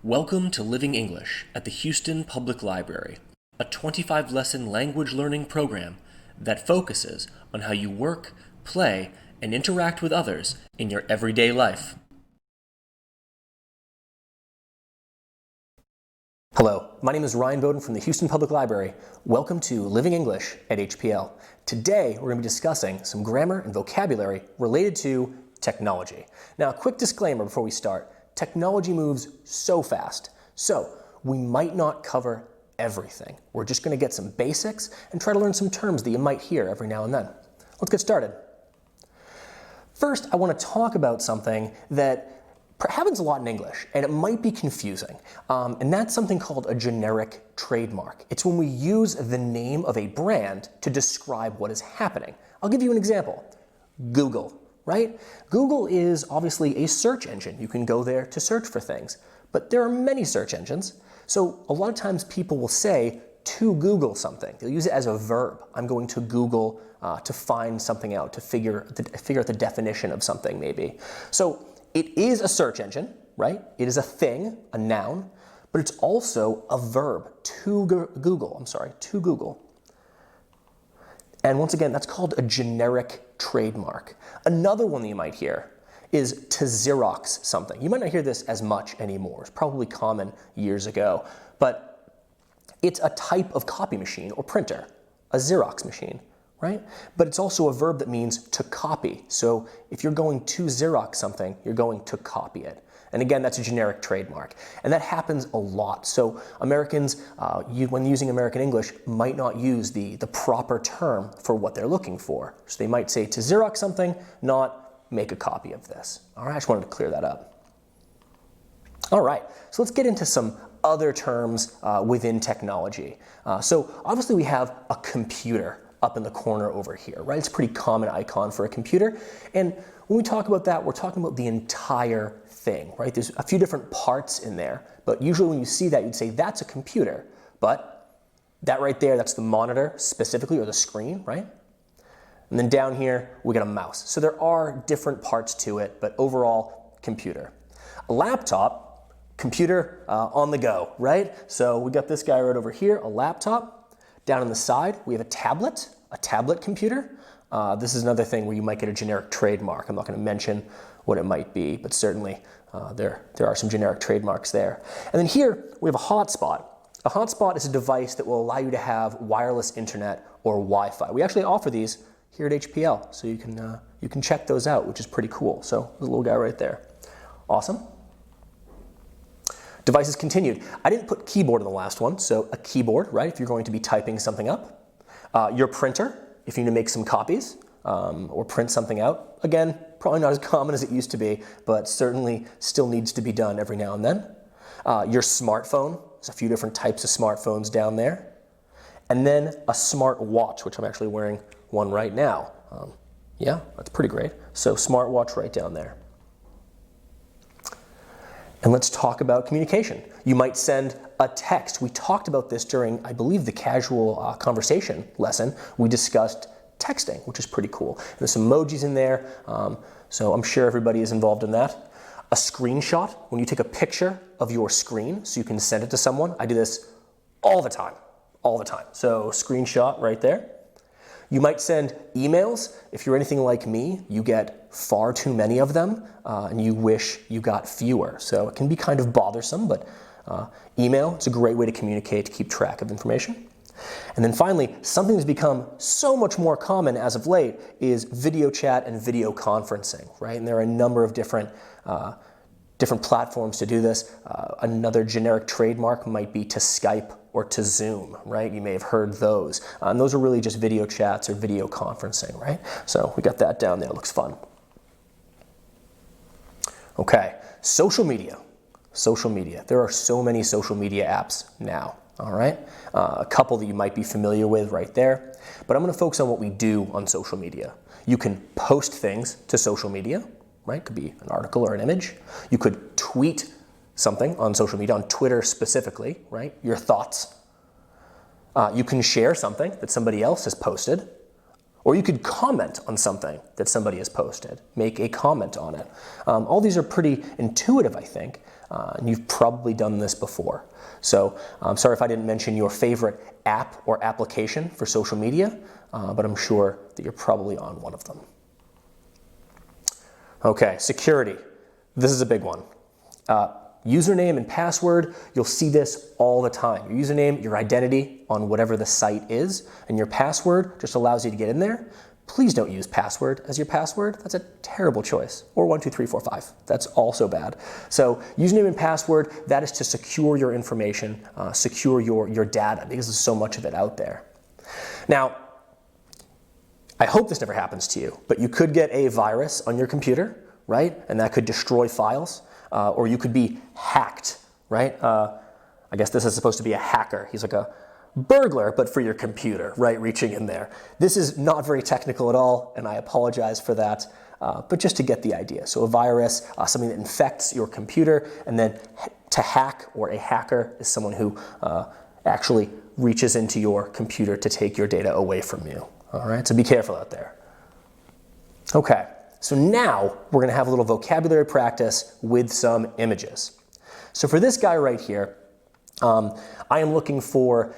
Welcome to Living English at the Houston Public Library, a 25-lesson language learning program that focuses on how you work, play, and interact with others in your everyday life. Hello, my name is Ryan Bowden from the Houston Public Library. Welcome to Living English at HPL. Today, we're going to be discussing some grammar and vocabulary related to technology. Now, a quick disclaimer before we start. Technology moves so fast, so we might not cover everything. We're just going to get some basics and try to learn some terms that you might hear every now and then. Let's get started. First, I want to talk about something that happens a lot in English, and it might be confusing, and that's something called a generic trademark. It's when we use the name of a brand to describe what is happening. I'll give you an example. Google. Right? Google is obviously a search engine. You can go there to search for things, but there are many search engines. So a lot of times people will say to Google something. They'll use it as a verb. I'm going to Google to find something out, to figure out the definition of something maybe. So it is a search engine, right? It is a thing, a noun, but it's also a verb to Google. And once again, that's called a generic trademark. Another one that you might hear is to Xerox something. You might not hear this as much anymore. It's probably common years ago, but it's a type of copy machine or printer, a Xerox machine, right? But it's also a verb that means to copy. So if you're going to Xerox something, you're going to copy it. And again, that's a generic trademark. And that happens a lot. So Americans, when using American English, might not use the proper term for what they're looking for. So they might say to Xerox something, not make a copy of this. All right, I just wanted to clear that up. All right, so let's get into some other terms within technology. So obviously we have a computer up in the corner over here, right? It's a pretty common icon for a computer. And when we talk about that, we're talking about the entire thing, right? There's a few different parts in there, but usually when you see that, you'd say that's a computer. But that right there, that's the monitor specifically, or the screen, right? And then down here, we got a mouse. So there are different parts to it, but overall, computer. A laptop, computer on the go, right? So we got this guy right over here, a laptop. Down on the side, we have a tablet computer. This is another thing where you might get a generic trademark. I'm not going to mention what it might be, but certainly there are some generic trademarks there. And then here, we have a hotspot. A hotspot is a device that will allow you to have wireless internet or Wi-Fi. We actually offer these here at HPL, so you can check those out, which is pretty cool. So there's a little guy right there. Awesome. Devices continued. I didn't put keyboard in the last one, so a keyboard, right, if you're going to be typing something up. Your printer, if you need to make some copies or print something out. Again, probably not as common as it used to be, but certainly still needs to be done every now and then. Your smartphone, there's a few different types of smartphones down there. And then a smart watch, which I'm actually wearing one right now. Yeah, that's pretty great. So smartwatch right down there. And let's talk about communication. You might send a text. We talked about this during, I believe, the casual conversation lesson. We discussed texting, which is pretty cool. And there's some emojis in there, so I'm sure everybody is involved in that. A screenshot, when you take a picture of your screen so you can send it to someone. I do this all the time. So screenshot right there. You might send emails. If you're anything like me, you get far too many of them, and you wish you got fewer. So it can be kind of bothersome, but email is a great way to communicate, to keep track of information. And then finally, something that's become so much more common as of late is video chat and video conferencing, right? And there are a number of different platforms to do this. Another generic trademark might be to Skype or to Zoom, right? You may have heard those. And those are really just video chats or video conferencing, right? So we got that down there, it looks fun. Okay, social media. There are so many social media apps now, all right? A couple that you might be familiar with right there, but I'm gonna focus on what we do on social media. You can post things to social media, right? It could be an article or an image. You could tweet something on social media, on Twitter specifically, right? Your thoughts. You can share something that somebody else has posted, Or you could comment on something that somebody has posted, make a comment on it. All these are pretty intuitive, I think, and you've probably done this before. So I'm sorry if I didn't mention your favorite app or application for social media, but I'm sure that you're probably on one of them. Okay, security. This is a big one. Username and password, you'll see this all the time. Your username, your identity on whatever the site is, and your password just allows you to get in there. Please don't use password as your password. That's a terrible choice. Or 1, 2, 3, 4, 5. That's also bad. So username and password, that is to secure your information, secure your data, because there's so much of it out there. Now, I hope this never happens to you, but you could get a virus on your computer, right? And that could destroy files. Or you could be hacked, right? I guess this is supposed to be a hacker. He's like a burglar, but for your computer, right? Reaching in there. This is not very technical at all, and I apologize for that, but just to get the idea. So a virus, something that infects your computer, and then to hack or a hacker is someone who actually reaches into your computer to take your data away from you. All right, so be careful out there. Okay. So now we're going to have a little vocabulary practice with some images. So for this guy right here, I am looking for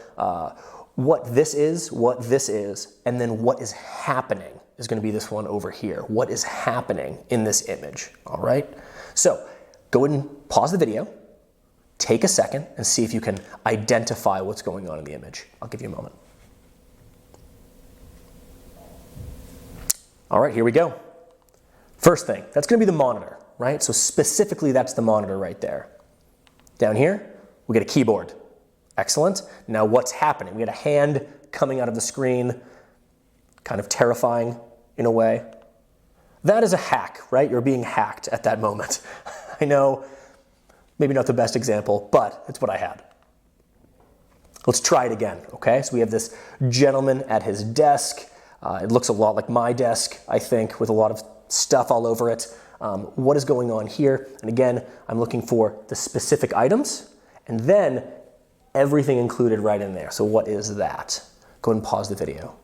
what this is, and then what is happening is going to be this one over here. What is happening in this image, all right? So go ahead and pause the video, take a second, and see if you can identify what's going on in the image. I'll give you a moment. All right, here we go. First thing, that's going to be the monitor, right? So specifically, that's the monitor right there. Down here, we get a keyboard. Excellent. Now what's happening? We get a hand coming out of the screen, kind of terrifying in a way. That is a hack, right? You're being hacked at that moment. I know, maybe not the best example, but it's what I had. Let's try it again, okay? So we have this gentleman at his desk. It looks a lot like my desk, I think, with a lot of stuff all over it. What is going on here? And again, I'm looking for the specific items and then everything included right in there. So what is that? Go ahead and pause the video.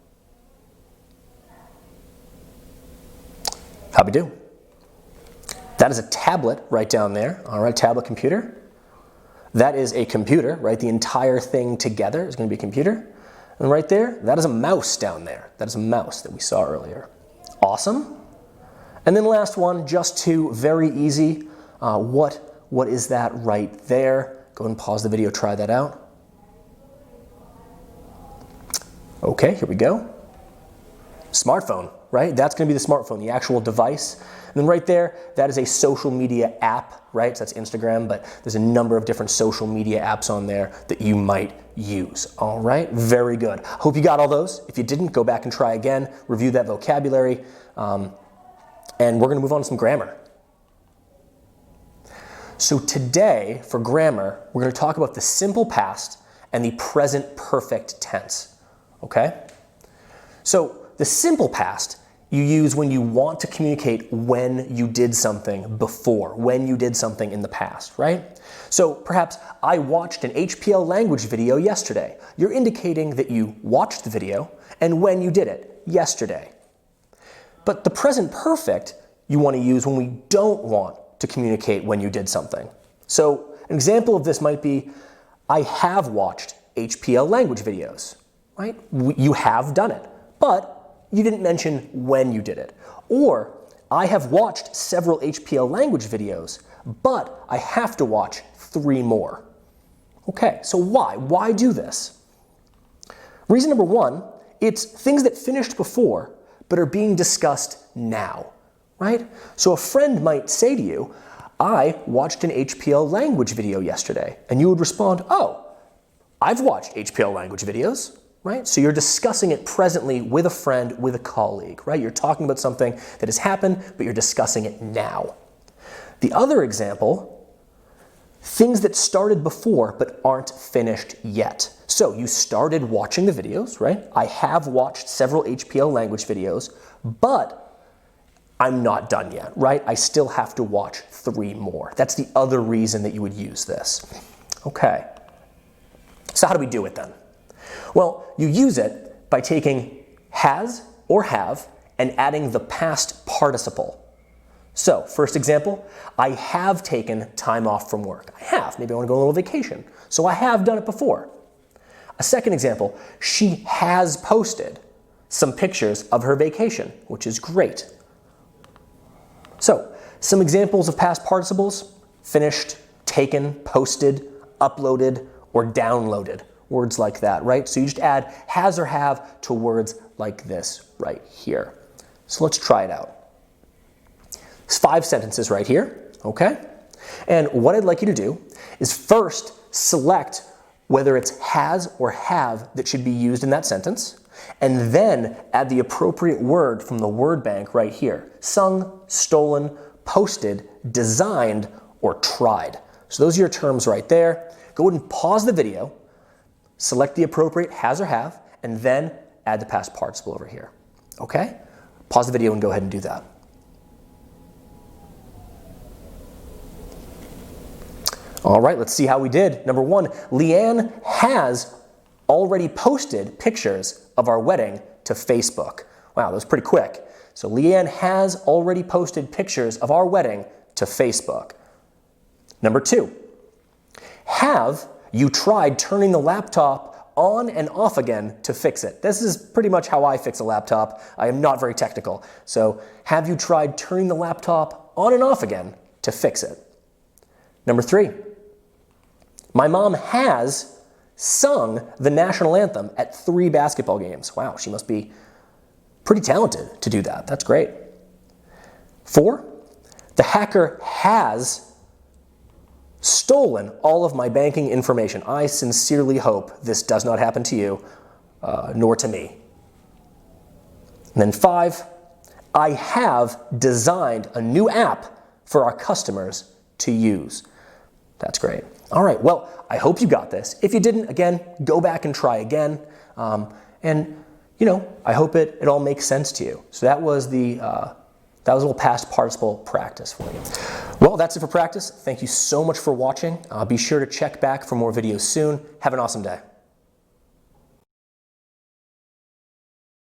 How'd we do? That is a tablet right down there. All right, tablet computer. That is a computer, right? The entire thing together is going to be a computer. And right there, that is a mouse down there. That is a mouse that we saw earlier. Awesome. And then last one, just two, very easy. What is that right there? Go ahead and pause the video, try that out. Okay, here we go. Smartphone, right? That's going to be the smartphone, the actual device. And then right there, that is a social media app, right? So that's Instagram, but there's a number of different social media apps on there that you might use. All right, very good. Hope you got all those. If you didn't, go back and try again, review that vocabulary. And we're going to move on to some grammar. So today, for grammar, we're going to talk about the simple past and the present perfect tense, okay? So the simple past you use when you want to communicate when you did something before, when you did something in the past, right? So perhaps I watched an HPL language video yesterday. You're indicating that you watched the video and when you did it, yesterday. But the present perfect you want to use when we don't want to communicate when you did something. So an example of this might be, I have watched HPL language videos, right? You have done it, but you didn't mention when you did it. Or I have watched several HPL language videos, but I have to watch 3 more. Okay, so why? Why do this? Reason number 1, it's things that finished before but are being discussed now, right? So a friend might say to you, I watched an HPL language video yesterday, and you would respond, oh, I've watched HPL language videos, right? So you're discussing it presently with a friend, with a colleague, right? You're talking about something that has happened, but you're discussing it now. The other example, things that started before but aren't finished yet. So you started watching the videos, right? I have watched several HPL language videos, but I'm not done yet, right? I still have to watch 3 more. That's the other reason that you would use this. Okay. So how do we do it then? Well, you use it by taking has or have, and adding the past participle. So, first example, I have taken time off from work. I have. Maybe I want to go on a little vacation. So I have done it before. A second example, she has posted some pictures of her vacation, which is great. So, some examples of past participles: finished, taken, posted, uploaded, or downloaded. Words like that, right? So you just add has or have to words like this right here. So let's try it out. There's 5 sentences right here, okay? And what I'd like you to do is first select whether it's has or have that should be used in that sentence, and then add the appropriate word from the word bank right here. Sung, stolen, posted, designed, or tried. So those are your terms right there. Go ahead and pause the video, select the appropriate has or have, and then add the past participle over here, okay? Pause the video and go ahead and do that. All right, let's see how we did. Number 1, Leanne has already posted pictures of our wedding to Facebook. Wow, that was pretty quick. So Leanne has already posted pictures of our wedding to Facebook. Number 2, have you tried turning the laptop on and off again to fix it? This is pretty much how I fix a laptop. I am not very technical. So have you tried turning the laptop on and off again to fix it? Number 3, my mom has sung the national anthem at 3 basketball games. Wow, she must be pretty talented to do that. That's great. 4, the hacker has stolen all of my banking information. I sincerely hope this does not happen to you, nor to me. And then 5, I have designed a new app for our customers to use. That's great. All right, well, I hope you got this. If you didn't, again, go back and try again. And, you know, I hope it all makes sense to you. So that was a little past participle practice for you. Well, that's it for practice. Thank you so much for watching. Be sure to check back for more videos soon. Have an awesome day.